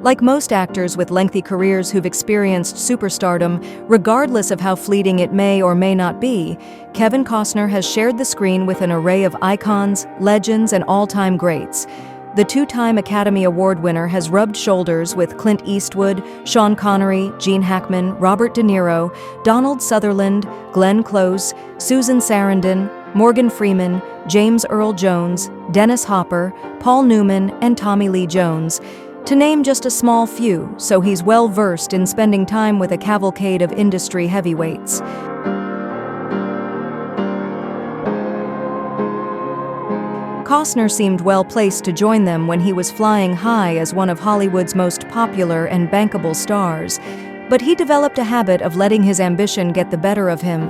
Like most actors with lengthy careers who've experienced superstardom, regardless of how fleeting it may or may not be, Kevin Costner has shared the screen with an array of icons, legends, and all-time greats. The two-time Academy Award winner has rubbed shoulders with Clint Eastwood, Sean Connery, Gene Hackman, Robert De Niro, Donald Sutherland, Glenn Close, Susan Sarandon, Morgan Freeman, James Earl Jones, Dennis Hopper, Paul Newman, and Tommy Lee Jones, to name just a small few, so he's well-versed in spending time with a cavalcade of industry heavyweights. Costner seemed well-placed to join them when he was flying high as one of Hollywood's most popular and bankable stars, but he developed a habit of letting his ambition get the better of him.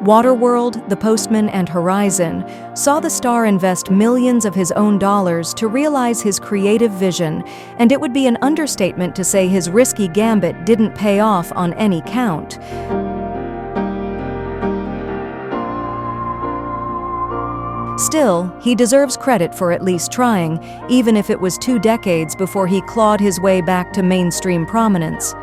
Waterworld, The Postman, and Horizon saw the star invest millions of his own dollars to realize his creative vision, and it would be an understatement to say his risky gambit didn't pay off on any count. Still, he deserves credit for at least trying, even if it was 2 decades before he clawed his way back to mainstream prominence.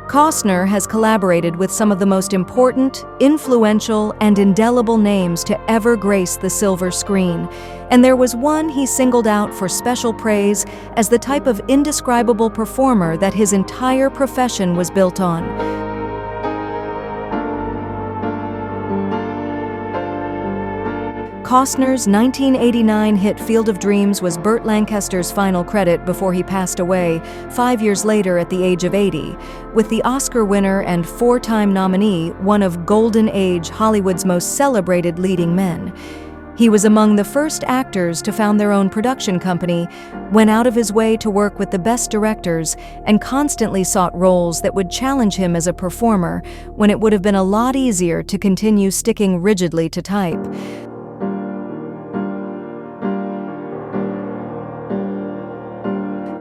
Costner has collaborated with some of the most important, influential, and indelible names to ever grace the silver screen, and there was one he singled out for special praise as the type of indescribable performer that his entire profession was built on. Costner's 1989 hit Field of Dreams was Burt Lancaster's final credit before he passed away 5 years later at the age of 80, with the Oscar winner and 4-time nominee, one of Golden Age Hollywood's most celebrated leading men. He was among the first actors to found their own production company, went out of his way to work with the best directors, and constantly sought roles that would challenge him as a performer when it would have been a lot easier to continue sticking rigidly to type.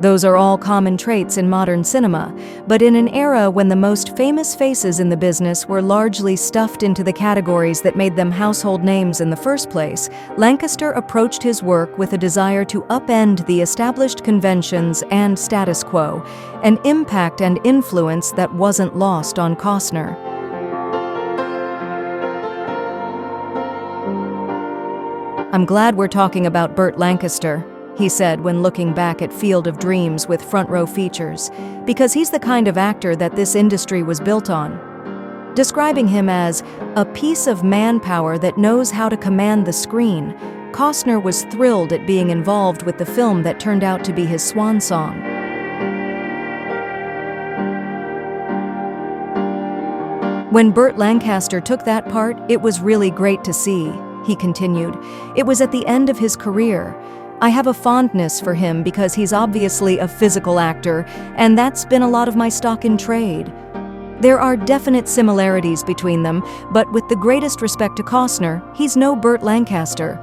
Those are all common traits in modern cinema, but in an era when the most famous faces in the business were largely stuffed into the categories that made them household names in the first place, Lancaster approached his work with a desire to upend the established conventions and status quo, an impact and influence that wasn't lost on Costner. "I'm glad we're talking about Burt Lancaster," he said when looking back at Field of Dreams with front-row features, because he's the kind of actor that this industry was built on. Describing him as a piece of manpower that knows how to command the screen, Costner was thrilled at being involved with the film that turned out to be his swan song. "When Burt Lancaster took that part, it was really great to see," he continued. "It was at the end of his career. I have a fondness for him because he's obviously a physical actor, and that's been a lot of my stock in trade. There are definite similarities between them, but with the greatest respect to Costner, he's no Burt Lancaster.